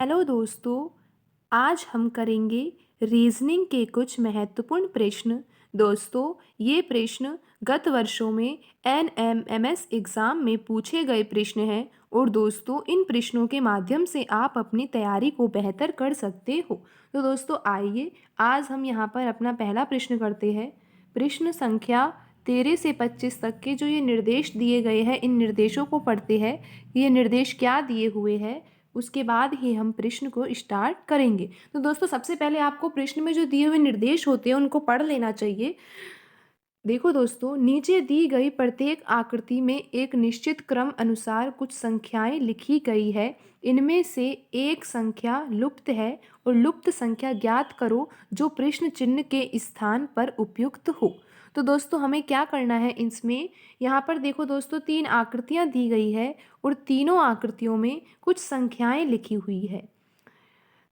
Hello दोस्तों, आज हम करेंगे रीजनिंग के कुछ महत्वपूर्ण प्रश्न। दोस्तों, ये प्रश्न गत वर्षों में एनएमएमएस एग्ज़ाम में पूछे गए प्रश्न हैं और दोस्तों इन प्रश्नों के माध्यम से आप अपनी तैयारी को बेहतर कर सकते हो। तो दोस्तों आइए आज हम यहाँ पर अपना पहला प्रश्न करते हैं। प्रश्न संख्या 13 से 25 तक के जो ये निर्देश दिए गए हैं, इन निर्देशों को पढ़ते हैं। ये निर्देश क्या दिए हुए हैं, उसके बाद ही हम प्रश्न को स्टार्ट करेंगे। तो दोस्तों सबसे पहले आपको प्रश्न में जो दिए हुए निर्देश होते हैं उनको पढ़ लेना चाहिए। देखो दोस्तों, नीचे दी गई प्रत्येक आकृति में एक निश्चित क्रम अनुसार कुछ संख्याएं लिखी गई है। इनमें से एक संख्या लुप्त है और लुप्त संख्या ज्ञात करो जो प्रश्न चिन्ह के स्थान पर उपयुक्त हो। तो दोस्तों हमें क्या करना है इसमें, यहाँ पर देखो दोस्तों 3 आकृतियाँ दी गई है और तीनों आकृतियों में कुछ संख्याएं लिखी हुई है।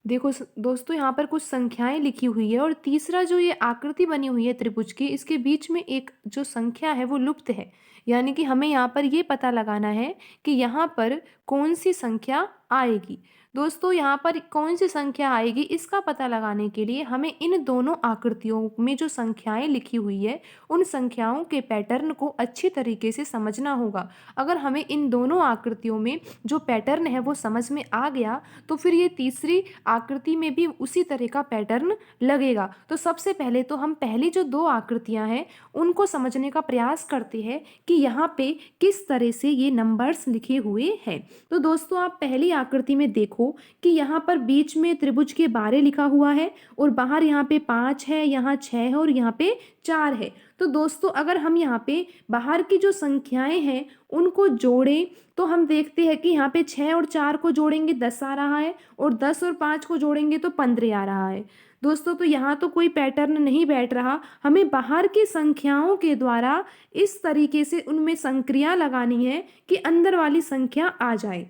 देखो दोस्तों यहाँ पर कुछ संख्याएं लिखी हुई है और तीसरा जो ये आकृति बनी हुई है त्रिभुज की, इसके बीच में एक जो संख्या है वो लुप्त है। यानी कि हमें यहाँ पर ये पता लगाना है कि यहाँ पर कौन सी संख्या आएगी। दोस्तों यहाँ पर कौन सी संख्या आएगी इसका पता लगाने के लिए हमें इन दोनों आकृतियों में जो संख्याएं लिखी हुई है उन संख्याओं के पैटर्न को अच्छी तरीके से समझना होगा। अगर हमें इन दोनों आकृतियों में जो पैटर्न है वो समझ में आ गया तो फिर ये तीसरी आकृति में भी उसी तरह का पैटर्न लगेगा। तो सबसे पहले तो हम पहली जो 2 आकृतियां हैं उनको समझने का प्रयास करते हैं कि यहाँ पे किस तरह से ये नंबर्स लिखे हुए हैं। तो दोस्तों आप पहली आकृति में देखो कि यहाँ पर बीच में त्रिभुज के बारे लिखा हुआ है और बाहर यहाँ पे 5 है, यहाँ 6 है और यहाँ पे 4 है। तो दोस्तों अगर हम यहाँ पे बाहर की जो संख्याएं हैं उनको जोड़ें तो हम देखते हैं कि यहाँ पे 6 और 4 को जोड़ेंगे 10 आ रहा है और 10 और 5 को जोड़ेंगे तो 15 आ रहा है। दोस्तों तो यहाँ तो कोई पैटर्न नहीं बैठ रहा। हमें बाहर की संख्याओं के द्वारा इस तरीके से उनमें संक्रिया लगानी है कि अंदर वाली संख्या आ जाए।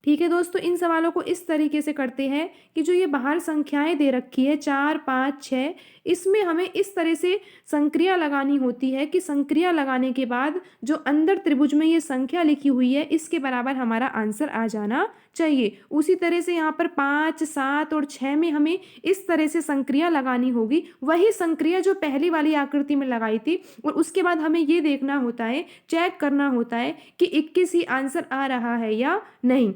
ठीक है दोस्तों, इन सवालों को इस तरीके से करते हैं कि जो ये बाहर संख्याएं दे रखी है 4, 5, 6, इसमें हमें इस तरह से संक्रिया लगानी होती है कि संक्रिया लगाने के बाद जो अंदर त्रिभुज में ये संख्या लिखी हुई है इसके बराबर हमारा आंसर आ जाना चाहिए। उसी तरह से यहाँ पर 5, 7 और 6 में हमें इस तरह से संक्रिया लगानी होगी, वही संक्रिया जो पहली वाली आकृति में लगाई थी। और उसके बाद हमें ये देखना होता है, चेक करना होता है कि 21 ही आंसर आ रहा है या नहीं।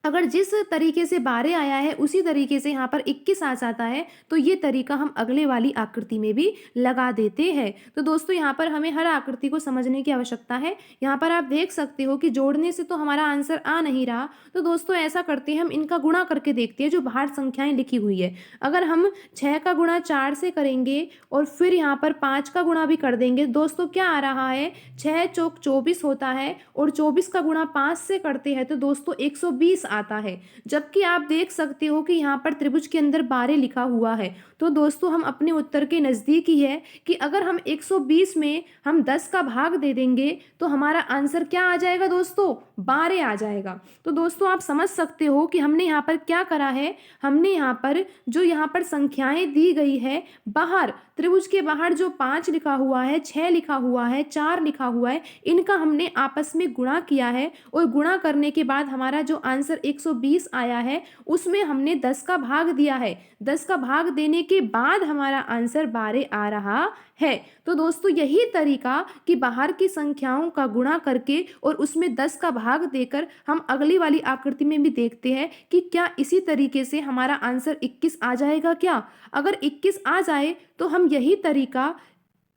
अगर जिस तरीके से 12 आया है उसी तरीके से यहाँ पर 21 आ जाता है तो ये तरीका हम अगले वाली आकृति में भी लगा देते हैं। तो दोस्तों यहाँ पर हमें हर आकृति को समझने की आवश्यकता है। यहाँ पर आप देख सकते हो कि जोड़ने से तो हमारा आंसर आ नहीं रहा। तो दोस्तों ऐसा करते हैं, हम इनका गुणा करके देखते हैं जो बाहर संख्याएं लिखी हुई है। अगर हम 6 का गुणा 4 से करेंगे और फिर यहाँ पर 5 का गुणा भी कर देंगे, दोस्तों क्या आ रहा है, 6 चौक 24 होता है और 24 का गुणा 5 से करते हैं तो दोस्तों 120 आता है। जबकि आप देख सकते हो कि यहाँ पर त्रिभुज के अंदर 12 लिखा हुआ है। तो दोस्तों हम अपने उत्तर के नज़दीक ही है कि अगर हम 120 में हम 10 का भाग दे देंगे तो हमारा आंसर क्या आ जाएगा दोस्तों, 12 आ जाएगा। तो दोस्तों आप समझ सकते हो कि हमने यहाँ पर क्या करा है, हमने यहाँ पर जो यहाँ पर संख्याएं दी गई है, बाहर त्रिभुज के बाहर जो 5 लिखा हुआ है, 6 लिखा हुआ है, 4 लिखा हुआ है, इनका हमने आपस में गुणा किया है और गुणा करने के बाद हमारा जो आंसर 120 आया है उसमें हमने 10 का भाग दिया है। 10 का भाग देने के बाद हमारा आंसर 12 आ रहा है। तो दोस्तों यही तरीका कि बाहर की संख्याओं का गुणा करके और उसमें 10 का भाग देकर हम अगली वाली आकृति में भी देखते हैं कि क्या इसी तरीके से हमारा आंसर 21 आ जाएगा क्या। अगर 21 आ जाए तो हम यही तरीका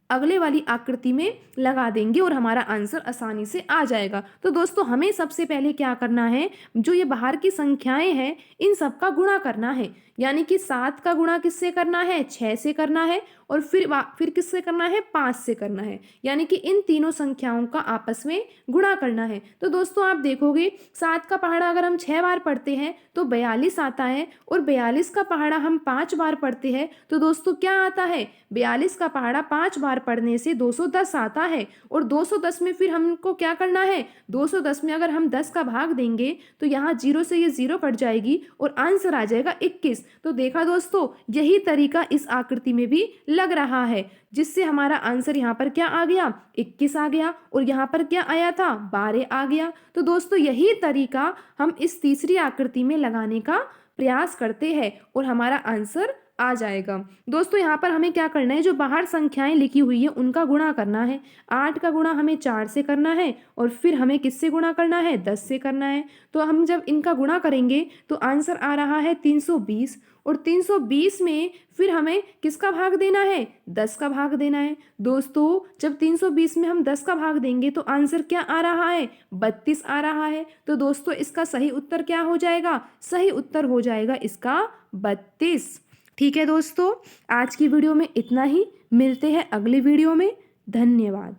अगले वाली आकृति में लगा देंगे और हमारा आंसर आसानी से आ जाएगा। तो दोस्तों हमें सबसे पहले क्या करना है, जो ये बाहर की संख्याएं हैं इन सब का गुणा करना है। यानी कि 7 का गुणा किससे करना है, 6 से करना है और फिर किससे करना है, 5 से करना है। यानी कि इन तीनों संख्याओं का आपस में गुणा करना है। तो दोस्तों आप देखोगे 7 का पहाड़ा अगर हम 6 बार पढ़ते हैं तो 42 आता है और 42 का पहाड़ा हम 5 बार पढ़ते हैं तो दोस्तों क्या आता है, 42 का पहाड़ा 5 बार पढ़ने से 210 आता है। और 210 में फिर हमको क्या करना है, 210 में अगर हम 10 का भाग देंगे तो यहाँ 0 से ये 0 कट जाएगी और आंसर आ जाएगा 21। तो देखा दोस्तों यही तरीका इस आकृति में भी लग रहा है, जिससे हमारा आंसर यहाँ पर क्या आ गया, 21 आ गया और यहाँ पर क्या आया था, 12 आ गया। तो दोस्तों यही तरीका हम इस तीसरी आकृति में लगाने का प्रयास करते हैं और हमारा आंसर आ जाएगा। दोस्तों यहाँ पर हमें क्या करना है, जो बाहर संख्याएं लिखी हुई है उनका गुणा करना है। 8 का गुणा हमें 4 से करना है और फिर हमें किससे गुणा करना है, 10 से करना है। तो हम जब इनका गुणा करेंगे तो आंसर आ रहा है 320 और 320 में फिर हमें किसका भाग देना है, 10 का भाग देना है। दोस्तों जब 320 में हम 10 का भाग देंगे तो आंसर क्या आ रहा है, 32 आ रहा है। तो दोस्तों इसका सही उत्तर क्या हो जाएगा, सही उत्तर हो जाएगा इसका 32। ठीक है दोस्तों, आज की वीडियो में इतना ही, मिलते हैं अगली वीडियो में। धन्यवाद।